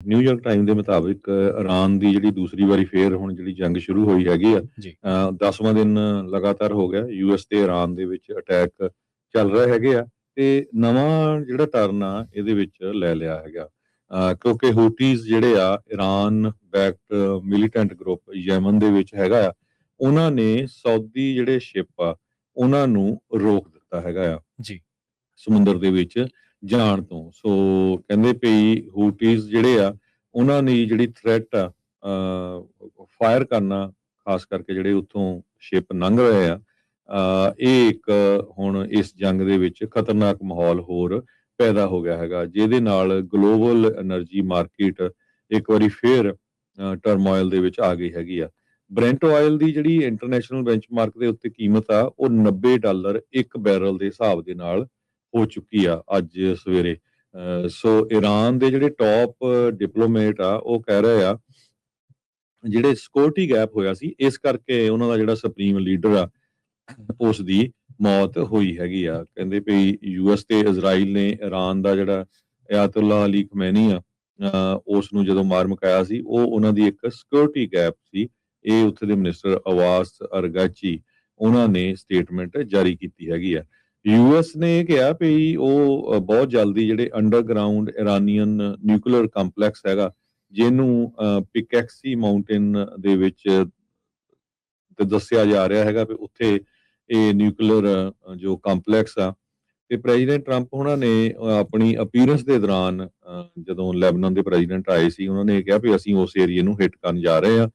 New York time ਦੇ ਮੁਤਾਬਿਕ Iran ਦੀ ਜਿਹੜੀ ਦੂਸਰੀ ਵਾਰੀ ਫੇਰ ਹੁਣ ਜਿਹੜੀ ਜੰਗ ਸ਼ੁਰੂ ਹੋਈ ਹੈਗੀ ਆ ਜੀ 10ਵਾਂ ਦਿਨ ਲਗਾਤਾਰ ਹੋ ਗਿਆ ਯੂਐਸ ਤੇ ਇਰਾਨ ਦੇ ਵਿੱਚ ਅਟੈਕ ਚੱਲ ਰਹੇ ਹੈਗੇ ਆ ਤੇ ਨਵਾਂ ਜਿਹੜਾ ਟਰਨ ਆ ਇਹਦੇ ਵਿੱਚ ਲੈ ਲਿਆ ਹੈਗਾ ਕਿਉਂਕਿ ਹੂਟੀਜ਼ ਜਿਹੜੇ ਆ Iran backed militant group Yemen ਦੇ ਵਿੱਚ ਹੈਗਾ ਆ ਉਹਨਾਂ ਨੇ ਸਾਊਦੀ ਜਿਹੜੇ ਸ਼ਿਪ ਆ ਉਹਨਾਂ ਨੂੰ ਰੋਕ ਦਿੱਤਾ ਹੈਗਾ ਆ ਜੀ ਸਮੁੰਦਰ ਦੇ ਵਿੱਚ ਜਾਣ ਤੋਂ ਸੋ ਕਹਿੰਦੇ ਪਈ ਹੂਟੀਜ਼ ਜਿਹੜੇ ਆ ਉਹਨਾਂ ਨੇ ਜਿਹੜੀ ਥ੍ਰੈਟ ਆ ਫਾਇਰ ਕਰਨਾ ਖਾਸ ਕਰਕੇ ਜਿਹੜੇ ਉੱਥੋਂ ਸ਼ਿਪ ਲੰਘ ਰਹੇ ਆ ਇਹ ਇੱਕ ਹੁਣ ਇਸ ਜੰਗ ਦੇ ਵਿੱਚ ਖਤਰਨਾਕ ਮਾਹੌਲ ਹੋਰ ਪੈਦਾ ਹੋ ਗਿਆ ਹੈਗਾ ਜਿਹਦੇ ਨਾਲ ਗਲੋਬਲ એનર્ਜੀ ਮਾਰਕੀਟ ਇੱਕ ਵਾਰੀ ਫੇਰ ਟਰਮੋਇਲ ਦੇ ਵਿੱਚ ਆ ਗਈ ਹੈਗੀ ਆ ਬ੍ਰੈਂਟ ਆਇਲ ਦੀ ਜਿਹੜੀ ਇੰਟਰਨੈਸ਼ਨਲ ਬੈਂਚਮਾਰਕ ਦੇ ਉੱਤੇ ਕੀਮਤ ਆ ਉਹ $90 ਇੱਕ ਬੈਰਲ ਦੇ ਹਿਸਾਬ ਦੇ ਨਾਲ ਹੋ ਚੁੱਕੀ ਆ ਅੱਜ ਸਵੇਰੇ ਸੋ ਈਰਾਨ ਦੇ ਜਿਹੜੇ ਟੌਪ ਡਿਪਲੋਮੇਟ ਆ ਉਹ ਕਹਿ ਰਹੇ ਆ ਜਿਹੜੇ ਸਿਕਿਉਰਿਟੀ ਗੈਪ ਹੋਇਆ ਸੀ ਇਸ ਕਰਕੇ ਉਹਨਾਂ ਦਾ ਜਿਹੜਾ ਸੁਪਰੀਮ ਲੀਡਰ ਆ ਉਸ ਦੀ ਮੌਤ ਹੋਈ ਹੈਗੀ ਆ ਕਹਿੰਦੇ ਵੀ ਯੂਐਸ ਤੇ ਇਜ਼ਰਾਈਲ ਨੇ ਈਰਾਨ ਦਾ ਜਿਹੜਾ ਅਯਾਤੁੱਲਾ ਅਲੀ ਖਮੈਨੀ ਆ ਉਸ ਨੂੰ ਜਦੋਂ ਮਾਰ ਮੁਕਾਇਆ ਸੀ ਉਹ ਉਹਨਾਂ ਦੀ ਇੱਕ ਸਿਕਿਉਰਿਟੀ ਗੈਪ ਸੀ ਇਹ ਉੱਥੇ ਦੇ ਮਿਨਿਸਟਰ ਅਵਾਸ ਅਰਗਾਚੀ ਉਹਨਾਂ ਨੇ ਸਟੇਟਮੈਂਟ ਜਾਰੀ ਕੀਤੀ ਹੈਗੀ ਆ ਯੂਐਸ ਨੇ ਕਿਹਾ ਵੀ ਉਹ ਬਹੁਤ ਜਲਦੀ ਜਿਹੜੇ ਅੰਡਰਗਰਾਉਂਡ ਇਰਾਨੀਅਨ ਨਿਊਕਲੀਅਰ ਕੰਪਲੈਕਸ ਹੈਗਾ ਜਿਹਨੂੰ ਪਿਕੈਕਸੀ ਮਾਊਂਟੇਨ ਦੇ ਵਿੱਚ ਤੇ ਦੱਸਿਆ ਜਾ ਰਿਹਾ ਹੈਗਾ ਵੀ ਉੱਥੇ ਇਹ ਨਿਊਕਲੀਅਰ ਜੋ ਕੰਪਲੈਕਸ ਆ ਤੇ ਪ੍ਰੈਜ਼ੀਡੈਂਟ ਟਰੰਪ ਉਹਨਾਂ ਨੇ ਆਪਣੀ ਅਪੀਅਰੈਂਸ ਦੇ ਦੌਰਾਨ ਜਦੋਂ ਲੈਬਨਾਨ ਦੇ ਪ੍ਰੈਜ਼ੀਡੈਂਟ ਆਏ ਸੀ ਉਹਨਾਂ ਨੇ ਕਿਹਾ ਵੀ ਅਸੀਂ ਉਸ ਏਰੀਆ ਨੂੰ ਹਿੱਟ ਕਰਨ ਜਾ ਰਹੇ ਆ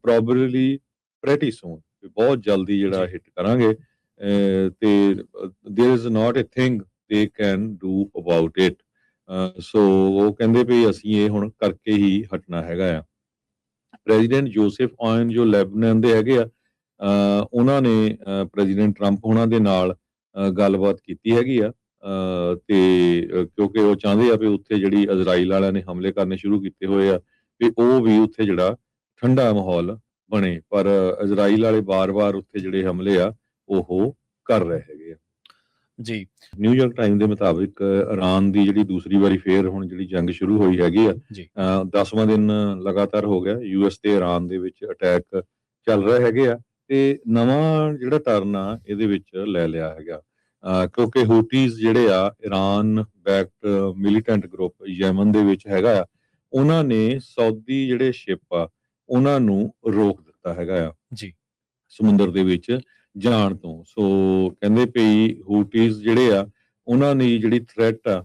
ਪ੍ਰੋਬੇਬਲੀ ਪ੍ਰੈਟੀ ਸੂਨ ਬਹੁਤ ਜਲਦੀ ਜਿਹੜਾ ਹਿੱਟ ਕਰਾਂਗੇ ਤੇ there is not a thing they can do about it so ਉਹ ਕਹਿੰਦੇ ਵੀ ਅਸੀਂ ਇਹ ਹੁਣ ਕਰਕੇ ਹੀ ਹਟਣਾ ਹੈਗਾ ਆ ਪ੍ਰੈਜ਼ੀਡੈਂਟ ਜੋਸੇਫ ਆਇਨ ਜੋ ਲੈਬਨਾਨ ਦੇ ਹੈਗੇ ਆ ਉਹਨਾਂ ਨੇ ਪ੍ਰੈਜ਼ੀਡੈਂਟ ਟਰੰਪ ਉਹਨਾਂ ਦੇ ਨਾਲ ਗੱਲਬਾਤ ਕੀਤੀ ਹੈਗੀ ਆ ਤੇ ਕਿਉਂਕਿ ਉਹ ਚਾਹੁੰਦੇ ਆ ਵੀ ਉੱਥੇ ਜਿਹੜੀ ਇਜ਼ਰਾਈਲ ਵਾਲਿਆਂ ਨੇ ਹਮਲੇ ਕਰਨੇ ਸ਼ੁਰੂ ਕੀਤੇ ਹੋਏ ਆ ਵੀ ਉਹ ਵੀ ਉੱਥੇ ਜਿਹੜਾ ਠੰਡਾ ਮਾਹੌਲ ਬਣੇ ਪਰ ਇਜ਼ਰਾਈਲ ਵਾਲੇ ਬਾਰ-ਬਾਰ ਉੱਥੇ ਜਿਹੜੇ ਹਮਲੇ ਆ ਉਹ ਕਰ ਰਹੇ ਹੈਗੇ ਆ ਜੀ ਨਿਊਯਾਰਕ ਟਾਈਮ ਦੇ ਮੁਤਾਬਿਕ ਇਰਾਨ ਦੀ ਜਿਹੜੀ ਦੂਸਰੀ ਵਾਰੀ ਫੇਰ ਹੁਣ ਜਿਹੜੀ ਜੰਗ ਸ਼ੁਰੂ ਹੋਈ ਹੈਗੀ ਆ ਜੀ 10ਵਾਂ ਦਿਨ ਲਗਾਤਾਰ ਹੋ ਗਿਆ ਯੂਐਸ ਤੇ ਇਰਾਨ ਦੇ ਵਿੱਚ ਅਟੈਕ ਚੱਲ ਰਹੇ ਹੈਗੇ ਆ ਤੇ ਨਵਾਂ ਜਿਹੜਾ ਟਰਨ ਆ ਇਹਦੇ ਵਿੱਚ ਲੈ ਲਿਆ ਹੈਗਾ ਕਿਉਂਕਿ ਹੂਟੀਜ਼ ਜਿਹੜੇ ਆ Iran backed militant group Yemen ਦੇ ਵਿੱਚ ਹੈਗਾ ਆ ਉਹਨਾਂ ਨੇ ਸਾਊਦੀ ਜਿਹੜੇ ਸ਼ਿਪ ਆ ਉਹਨਾਂ ਨੂੰ ਰੋਕ ਦਿੱਤਾ ਹੈਗਾ ਆ ਜੀ ਸਮੁੰਦਰ ਦੇ ਵਿੱਚ ਜਾਣ ਤੋਂ ਸੋ ਕਹਿੰਦੇ ਪਈ ਹੂਟੀਜ਼ ਜਿਹੜੇ ਆ ਉਹਨਾਂ ਨੇ ਜਿਹੜੀ ਥ੍ਰੈਟ ਆ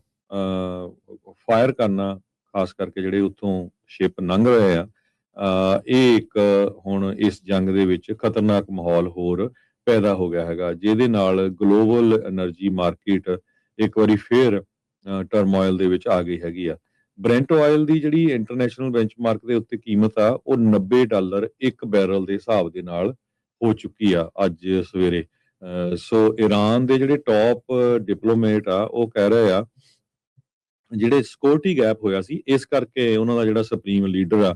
ਫਾਇਰ ਕਰਨਾ ਖਾਸ ਕਰਕੇ ਜਿਹੜੇ ਉੱਥੋਂ ਸ਼ਿਪ ਲੰਘ ਰਹੇ ਆ ਇਹ ਇੱਕ ਹੁਣ ਇਸ ਜੰਗ ਦੇ ਵਿੱਚ ਖਤਰਨਾਕ ਮਾਹੌਲ ਹੋਰ ਪੈਦਾ ਹੋ ਗਿਆ ਹੈਗਾ ਜਿਹਦੇ ਨਾਲ ਗਲੋਬਲ એનર્ਜੀ ਮਾਰਕੀਟ ਇੱਕ ਵਾਰੀ ਫੇਰ ਟਰਮੋਇਲ ਦੇ ਵਿੱਚ ਆ ਗਈ ਹੈਗੀ ਆ ਬ੍ਰੈਂਟ ਆਇਲ ਦੀ ਜਿਹੜੀ ਇੰਟਰਨੈਸ਼ਨਲ ਬੈਂਚਮਾਰਕ ਦੇ ਉੱਤੇ ਕੀਮਤ ਆ ਉਹ $90 ਇੱਕ ਬੈਰਲ ਦੇ ਹਿਸਾਬ ਦੇ ਨਾਲ ਹੋ ਚੁੱਕੀ ਆ ਅੱਜ ਸਵੇਰੇ ਸੋ ਈਰਾਨ ਦੇ ਜਿਹੜੇ ਟੌਪ ਡਿਪਲੋਮੇਟ ਆ ਉਹ ਕਹਿ ਰਹੇ ਆ ਜਿਹੜੇ ਸਿਕਿਉਰਿਟੀ ਗੈਪ ਹੋਇਆ ਸੀ ਇਸ ਕਰਕੇ ਉਹਨਾਂ ਦਾ ਜਿਹੜਾ ਸੁਪਰੀਮ ਲੀਡਰ ਆ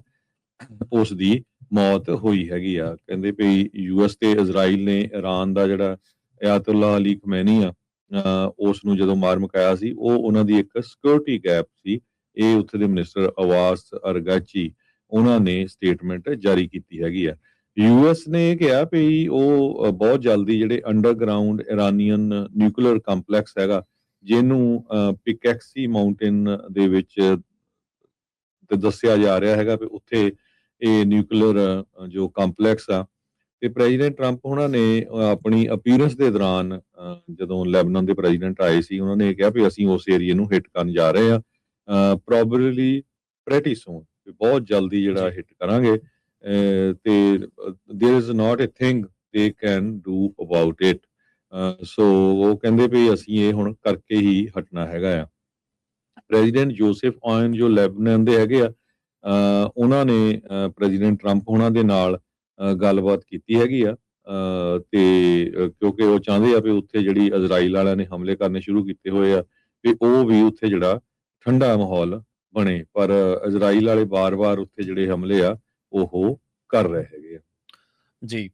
ਉਸ ਦੀ ਮੌਤ ਹੋਈ ਹੈਗੀ ਆ ਕਹਿੰਦੇ ਵੀ ਯੂਐਸ ਤੇ ਇਜ਼ਰਾਈਲ ਨੇ ਈਰਾਨ ਦਾ ਜਿਹੜਾ ਅਯਾਤੁੱਲਾ ਅਲੀ ਖਮੈਨੀ ਆ ਉਸ ਨੂੰ ਜਦੋਂ ਮਾਰ ਮੁਕਾਇਆ ਸੀ ਉਹ ਉਹਨਾਂ ਦੀ ਇੱਕ ਸਿਕਿਉਰਿਟੀ ਗੈਪ ਸੀ ਇਹ ਉੱਥੇ ਦੇ ਮਿਨਿਸਟਰ ਅਵਾਸ ਅਰਗਾਚੀ ਉਹਨਾਂ ਨੇ ਸਟੇਟਮੈਂਟ ਜਾਰੀ ਕੀਤੀ ਹੈਗੀ ਆ ਯੂਐਸ ਨੇ ਕਿਹਾ ਵੀ ਉਹ ਬਹੁਤ ਜਲਦੀ ਜਿਹੜੇ ਅੰਡਰਗਰਾਉਂਡ ਇਰਾਨੀਅਨ ਨਿਊਕਲੀਅਰ ਕੰਪਲੈਕਸ ਹੈਗਾ ਜਿਹਨੂੰ ਪਿਕੈਕਸੀ ਮਾਊਂਟੇਨ ਦੇ ਵਿੱਚ ਤੇ ਦੱਸਿਆ ਜਾ ਰਿਹਾ ਹੈਗਾ ਵੀ ਉੱਥੇ ਇਹ ਨਿਊਕਲੀਅਰ ਜੋ ਕੰਪਲੈਕਸ ਆ ਤੇ ਪ੍ਰੈਜ਼ੀਡੈਂਟ ਟਰੰਪ ਉਹਨਾਂ ਨੇ ਆਪਣੀ ਅਪੀਅਰੈਂਸ ਦੇ ਦੌਰਾਨ ਜਦੋਂ ਲੈਬਨਾਨ ਦੇ ਪ੍ਰੈਜ਼ੀਡੈਂਟ ਆਏ ਸੀ ਉਹਨਾਂ ਨੇ ਕਿਹਾ ਵੀ ਅਸੀਂ ਉਸ ਏਰੀਆ ਨੂੰ ਹਿੱਟ ਕਰਨ ਜਾ ਰਹੇ ਆ ਪ੍ਰੋਬੇਬਲੀ ਪ੍ਰੈਟੀ ਸੂਨ ਬਹੁਤ ਜਲਦੀ ਜਿਹੜਾ ਹਿੱਟ ਕਰਾਂਗੇ ਤੇ there is not a thing they can do about it so ਉਹ ਕਹਿੰਦੇ ਵੀ ਅਸੀਂ ਇਹ ਹੁਣ ਕਰਕੇ ਹੀ ਹਟਣਾ ਹੈਗਾ ਆ ਪ੍ਰੈਜ਼ੀਡੈਂਟ ਜੋਸੇਫ ਆਇਨ ਜੋ ਲੈਬਨਾਨ ਦੇ ਹੈਗੇ ਆ ਉਹਨਾਂ ਨੇ ਪ੍ਰੈਜ਼ੀਡੈਂਟ ਟਰੰਪ ਉਹਨਾਂ ਦੇ ਨਾਲ ਗੱਲਬਾਤ ਕੀਤੀ ਹੈਗੀ ਆ ਤੇ ਕਿਉਂਕਿ ਉਹ ਚਾਹੁੰਦੇ ਆ ਵੀ ਉੱਥੇ ਜਿਹੜੀ ਇਜ਼ਰਾਈਲ ਵਾਲਿਆਂ ਨੇ ਹਮਲੇ ਕਰਨੇ ਸ਼ੁਰੂ ਕੀਤੇ ਹੋਏ ਆ ਵੀ ਉਹ ਵੀ ਉੱਥੇ ਜਿਹੜਾ ਠੰਡਾ ਮਾਹੌਲ ਬਣੇ ਪਰ ਇਜ਼ਰਾਈਲ ਵਾਲੇ ਬਾਰ-ਬਾਰ ਉੱਥੇ ਜਿਹੜੇ ਹਮਲੇ ਆ ਉਹ ਕਰ ਰਹੇ ਹੈਗੇ ਆ ਜੀ